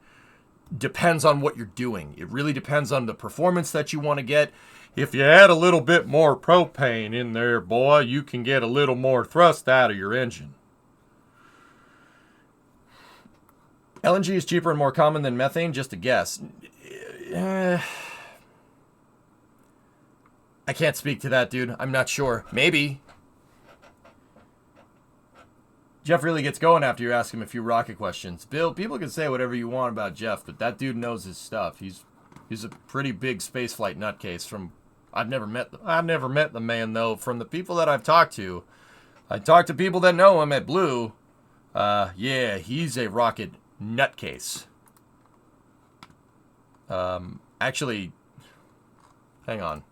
depends on what you're doing. It really depends on the performance that you want to get. If you add a little bit more propane in there, boy, you can get a little more thrust out of your engine. LNG is cheaper and more common than methane, just a guess. I can't speak to that, dude. I'm not sure. Maybe. Jeff really gets going after you ask him a few rocket questions. Bill, people can say whatever you want about Jeff, but that dude knows his stuff. He's a pretty big spaceflight nutcase. I've never met the man though. From the people that I've talked to, I talked to people that know him at Blue. Yeah, he's a rocket nutcase. Actually, hang on.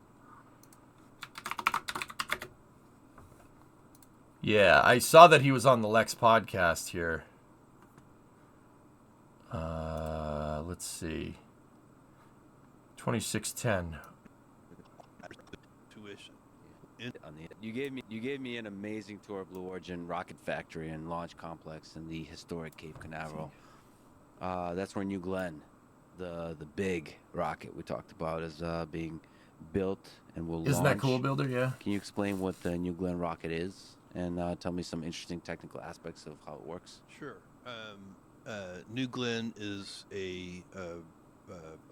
Yeah, I saw that he was on the Lex podcast here. Let's see. 2610. You gave me an amazing tour of Blue Origin rocket factory and launch complex in the historic Cape Canaveral. That's where New Glenn, the big rocket we talked about, is being built and will launch. Isn't that cool, Builder? Yeah. Can you explain what the New Glenn rocket is and tell me some interesting technical aspects of how it works? Sure. New Glenn is a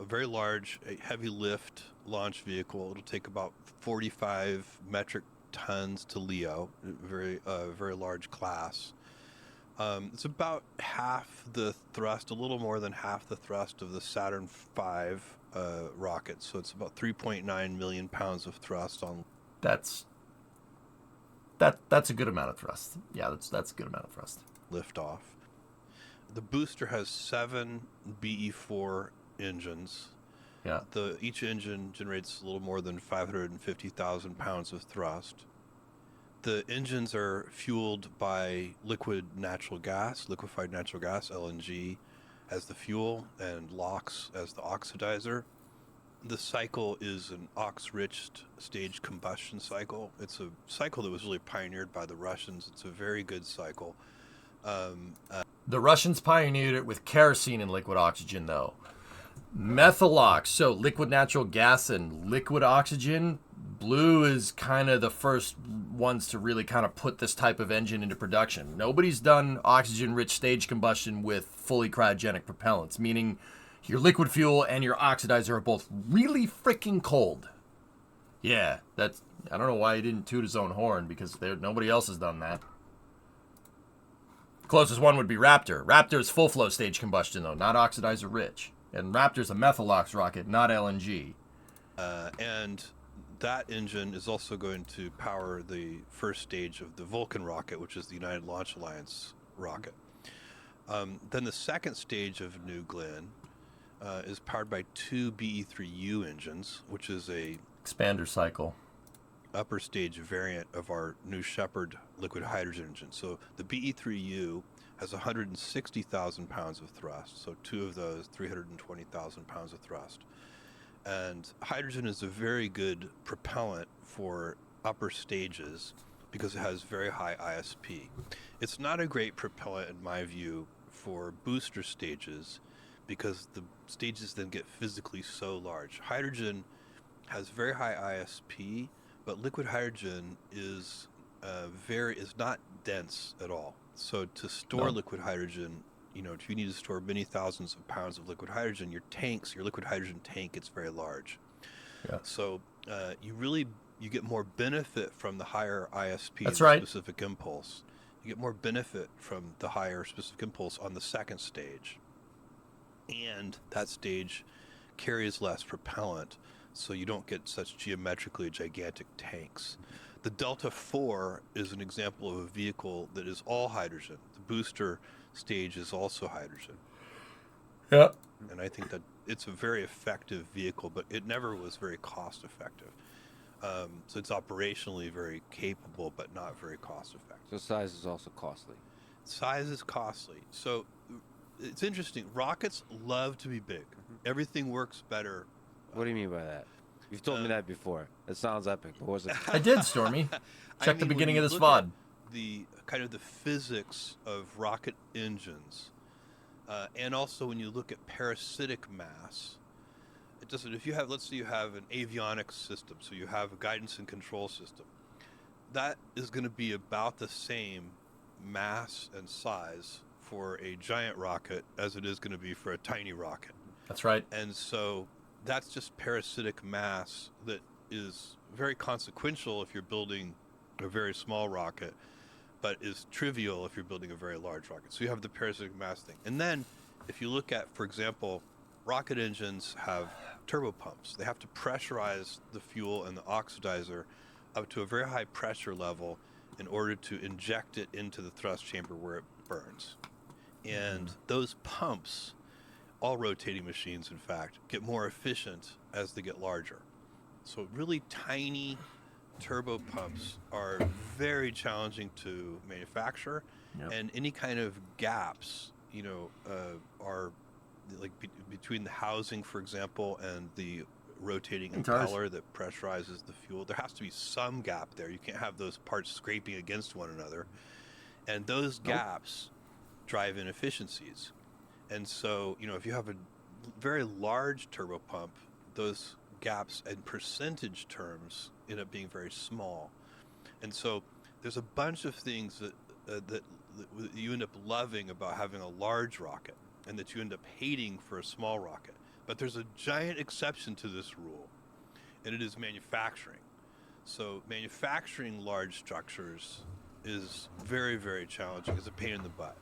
very large, heavy lift launch vehicle. It'll take about 45 metric tons to LEO, very large class. It's about half the thrust, a little more than half the thrust of the Saturn V rocket. So it's about 3.9 million pounds of thrust on. That's a good amount of thrust. Yeah, that's a good amount of thrust. Liftoff. The booster has 7 BE4 engines. Yeah. Each engine generates a little more than 550,000 pounds of thrust. The engines are fueled by liquefied natural gas, LNG, as the fuel, and LOX as the oxidizer. The cycle is an ox-rich stage combustion cycle. It's a cycle that was really pioneered by the Russians. It's a very good cycle. The Russians pioneered it with kerosene and liquid oxygen, though. Methalox, so liquid natural gas and liquid oxygen. Blue is kind of the first ones to really kind of put this type of engine into production. Nobody's done oxygen-rich stage combustion with fully cryogenic propellants, meaning your liquid fuel and your oxidizer are both really freaking cold. Yeah, I don't know why he didn't toot his own horn, because nobody else has done that. Closest one would be Raptor. Raptor's full flow stage combustion, though, not oxidizer rich. And Raptor's a Methalox rocket, not LNG. And that engine is also going to power the first stage of the Vulcan rocket, which is the United Launch Alliance rocket. Then the second stage of New Glenn is powered by 2 BE3U engines, which is a expander cycle upper stage variant of our New Shepard liquid hydrogen engine. So the BE3U has 160,000 pounds of thrust. So 2 of those, 320,000 pounds of thrust. And hydrogen is a very good propellant for upper stages because it has very high ISP. It's not a great propellant, in my view, for booster stages because the stages then get physically so large. Hydrogen has very high ISP, but liquid hydrogen is not dense at all. So to store liquid hydrogen, if you need to store many thousands of pounds of liquid hydrogen, your liquid hydrogen tank gets very large. Yeah. So you get more benefit from the higher ISP That's and right. specific impulse. You get more benefit from the higher specific impulse on the second stage. And that stage carries less propellant, so you don't get such geometrically gigantic tanks. The Delta IV is an example of a vehicle that is all hydrogen. The booster stage is also hydrogen. Yeah. And I think that it's a very effective vehicle, but it never was very cost effective. So it's operationally very capable, but not very cost effective. So size is also costly. Size is costly. So it's interesting. Rockets love to be big. Everything works better. What do you mean by that? You've told me that before. It sounds epic, but was it? I did, Stormy. Check the beginning of this VOD. The kind of the physics of rocket engines, and also when you look at parasitic mass, it doesn't. If you have, let's say you have an avionics system, so you have a guidance and control system, that is going to be about the same mass and size for a giant rocket as it is going to be for a tiny rocket. That's right. And so that's just parasitic mass that is very consequential if you're building a very small rocket, but is trivial if you're building a very large rocket. So you have the parasitic mass thing. And then if you look at, for example, rocket engines have turbopumps. They have to pressurize the fuel and the oxidizer up to a very high pressure level in order to inject it into the thrust chamber where it burns. And those pumps, all rotating machines in fact, get more efficient as they get larger. So really tiny turbo pumps are very challenging to manufacture, and any kind of gaps, are like between the housing, for example, and the rotating impeller that pressurizes the fuel. There has to be some gap there. You can't have those parts scraping against one another, and those gaps drive inefficiencies. And so, if you have a very large turbo pump, those gaps in percentage terms end up being very small. And so there's a bunch of things that you end up loving about having a large rocket and that you end up hating for a small rocket. But there's a giant exception to this rule, and it is manufacturing. So manufacturing large structures is very, very challenging. It's a pain in the butt.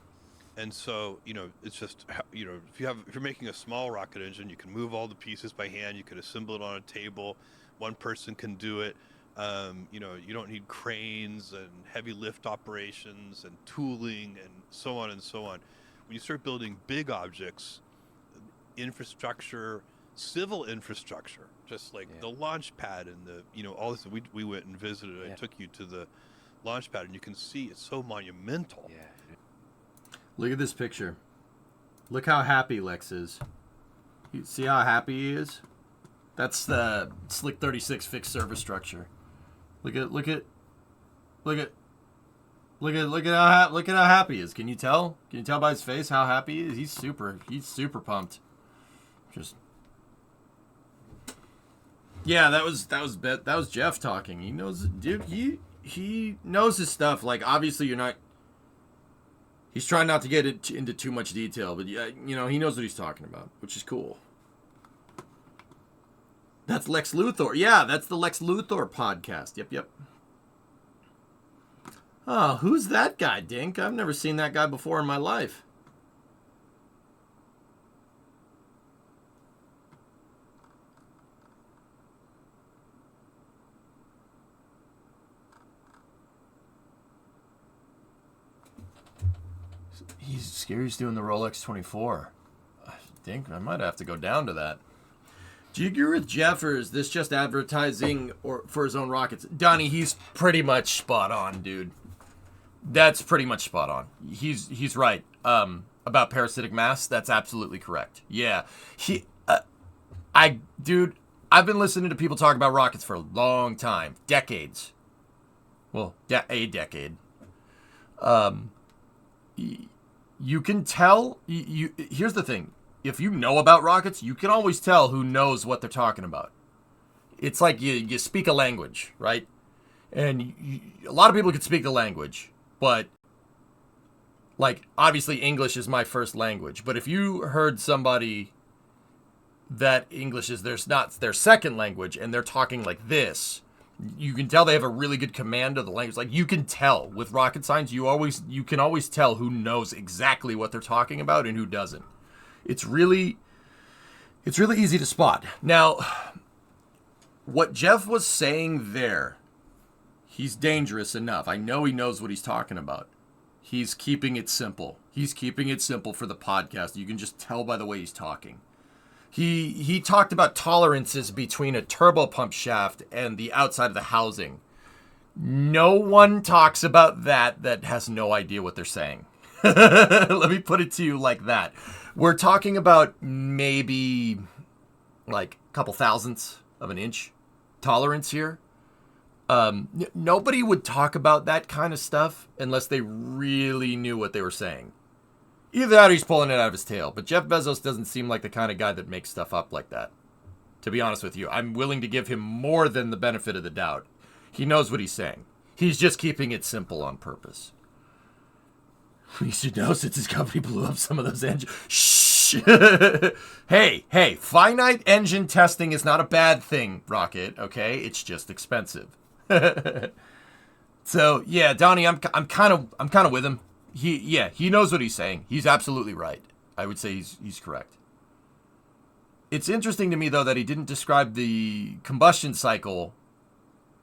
And so, it's just, if you're making a small rocket engine, you can move all the pieces by hand. You can assemble it on a table. One person can do it. You don't need cranes and heavy lift operations and tooling and so on and so on. When you start building big objects, infrastructure, civil infrastructure, just like the launch pad and all this. We went and visited. I took you to the launch pad, and you can see it's so monumental. Yeah. Look at this picture. Look how happy Lex is. You see how happy he is? That's the Slick 36 fixed service structure. Look at how happy he is. Can you tell? Can you tell by his face how happy he is? He's super pumped. Just yeah, that was Jeff talking. He knows, dude. He knows his stuff. Like, obviously you're not. He's trying not to get into too much detail, but he knows what he's talking about, which is cool. That's Lex Luthor. Yeah, that's the Lex Luthor podcast. Yep. Oh, who's that guy, Dink? I've never seen that guy before in my life. He's Scary's doing the Rolex 24. I think I might have to go down to that. Do you agree with Jeff, or is this just advertising or for his own rockets? Donnie, he's pretty much spot on, dude. That's pretty much spot on. He's right. About parasitic mass, that's absolutely correct. Yeah. I've been listening to people talk about rockets for a long time. Decades. Well, a decade. You can tell. Here's the thing. If you know about rockets, you can always tell who knows what they're talking about. It's like you speak a language, right? And a lot of people can speak the language, but like, obviously English is my first language. But if you heard somebody that English is not their second language and they're talking like this, you can tell they have a really good command of the language. Like, you can tell with rocket science, you can always tell who knows exactly what they're talking about and who doesn't. It's really easy to spot. Now, what Jeff was saying there, he's dangerous enough. I know he knows what he's talking about. He's keeping it simple. He's keeping it simple for the podcast. You can just tell by the way he's talking. He talked about tolerances between a turbopump shaft and the outside of the housing. No one talks about that has no idea what they're saying. Let me put it to you like that. We're talking about maybe like a couple thousandths of an inch tolerance here. Nobody would talk about that kind of stuff unless they really knew what they were saying. Either that or he's pulling it out of his tail. But Jeff Bezos doesn't seem like the kind of guy that makes stuff up like that. To be honest with you, I'm willing to give him more than the benefit of the doubt. He knows what he's saying. He's just keeping it simple on purpose. He should know since his company blew up some of those engines. Shh! Hey, finite engine testing is not a bad thing, Rocket, okay? It's just expensive. So, yeah, Donnie, I'm kind of with him. He knows what he's saying. He's absolutely right. I would say he's correct. It's interesting to me, though, that he didn't describe the combustion cycle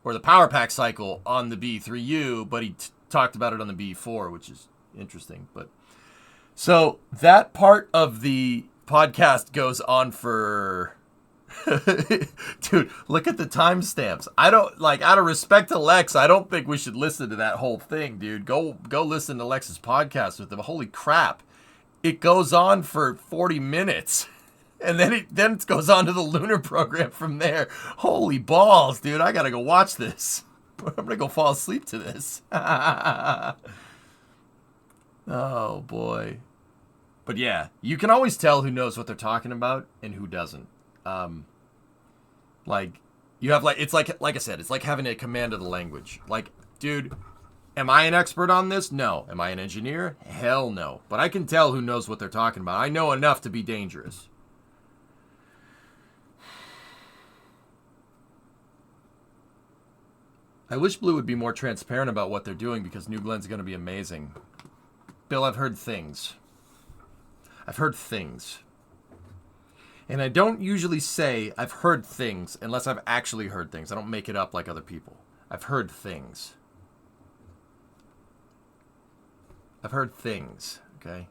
or the power pack cycle on the B3U, but he talked about it on the B4, which is interesting. But so that part of the podcast goes on for dude, look at the timestamps. I don't like, out of respect to Lex, I don't think we should listen to that whole thing, dude. Go listen to Lex's podcast with him. Holy crap. It goes on for 40 minutes. And then it goes on to the lunar program from there. Holy balls, dude. I got to go watch this. I'm going to go fall asleep to this. Oh, boy. But yeah, you can always tell who knows what they're talking about and who doesn't. Like, you have, like, it's like I said, it's like having a command of the language. Like, dude, am I an expert on this? No. Am I an engineer? Hell no. But I can tell who knows what they're talking about. I know enough to be dangerous. I wish Blue would be more transparent about what they're doing because New Glenn's going to be amazing. Bill, I've heard things. And I don't usually say I've heard things unless I've actually heard things. I don't make it up like other people. I've heard things. Okay?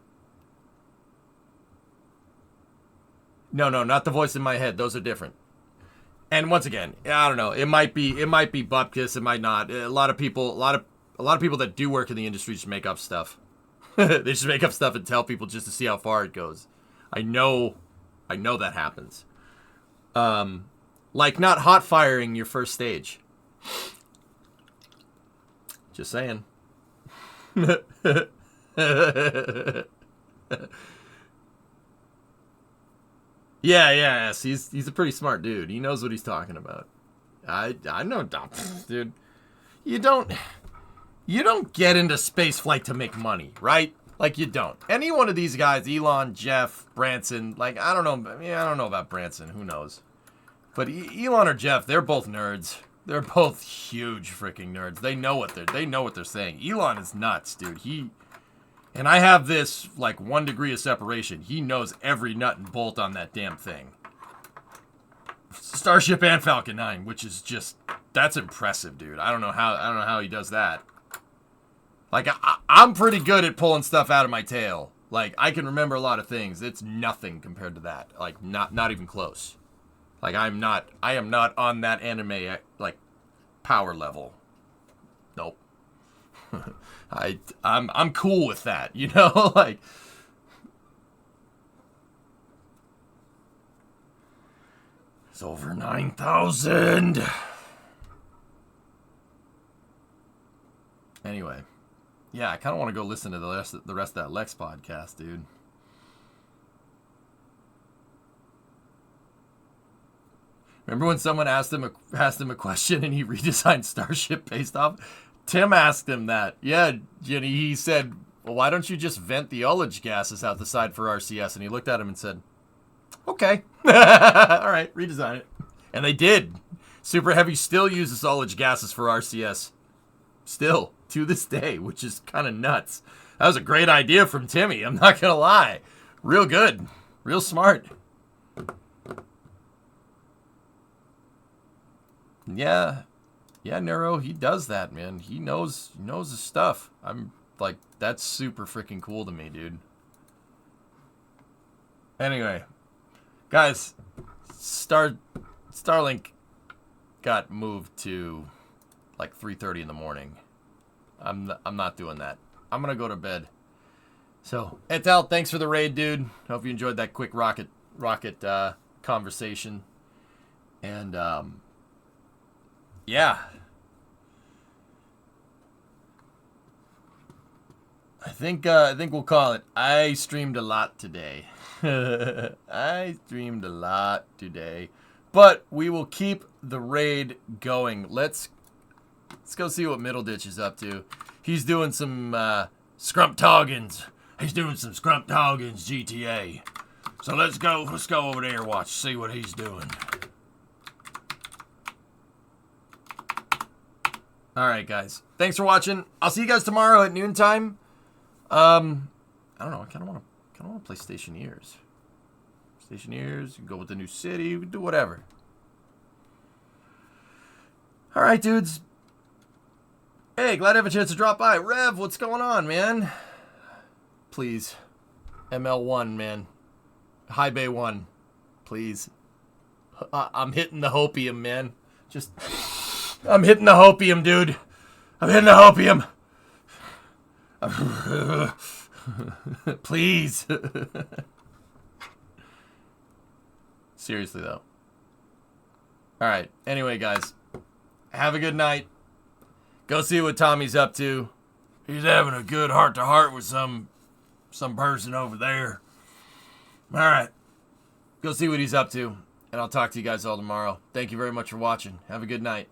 No, not the voice in my head. Those are different. And once again, I don't know. It might be bupkis. It might not. A lot of people that do work in the industry just make up stuff. They just make up stuff and tell people just to see how far it goes. I know that happens. Like not hot firing your first stage. Just saying. Yeah. He's a pretty smart dude. He knows what he's talking about. I know, dude. You don't get into space flight to make money, right? Like, you don't. Any one of these guys, Elon, Jeff, Branson, like, I don't know. I don't know about Branson. Who knows? But Elon or Jeff, they're both nerds. They're both huge freaking nerds. They know what they're saying. Elon is nuts, dude. And I have this, like, 1 degree of separation. He knows every nut and bolt on that damn thing. Starship and Falcon 9, which is just, that's impressive, dude. I don't know how he does that. Like, I'm pretty good at pulling stuff out of my tail. Like, I can remember a lot of things. It's nothing compared to that. Like, not even close. Like, I am not on that anime, like, power level. Nope. I'm cool with that, you know? Like, it's over 9,000. Anyway, yeah, I kind of want to go listen to the rest of that Lex podcast, dude. Remember when someone asked him a question and he redesigned Starship based off? Tim asked him that. Yeah, Jenny, he said, well, why don't you just vent the ullage gases out the side for RCS? And he looked at him and said, okay. All right, redesign it. And they did. Super Heavy still uses ullage gases for RCS. Still, to this day, which is kind of nuts. That was a great idea from Timmy, I'm not going to lie. Real good. Real smart. Yeah, Nero, he does that, man. He knows his stuff. I'm like, that's super freaking cool to me, dude. Anyway, Guys, Starlink got moved to like 3:30 in the morning. I'm not doing that. I'm gonna go to bed. So, Etel, thanks for the raid, dude. Hope you enjoyed that quick rocket conversation. And yeah. I think we'll call it. I streamed a lot today. I streamed a lot today. But we will keep the raid going. Let's go see what Middleditch is up to. He's doing some Scrumptoggins. He's doing some Scrumptoggins GTA. So let's go over there and watch, see what he's doing. Alright guys. Thanks for watching. I'll see you guys tomorrow at noontime. I don't know, I kinda wanna play Stationeers. Stationeers, you can go with the new city, you can do whatever. Alright, dudes. Hey, glad to have a chance to drop by. Rev, what's going on, man? Please. ML1, man. High Bay 1. Please. I'm hitting the hopium, man. I'm hitting the hopium, dude. I'm hitting the hopium. Please. Seriously, though. Alright, anyway, guys. Have a good night. Go see what Tommy's up to. He's having a good heart-to-heart with some person over there. Alright. Go see what he's up to. And I'll talk to you guys all tomorrow. Thank you very much for watching. Have a good night.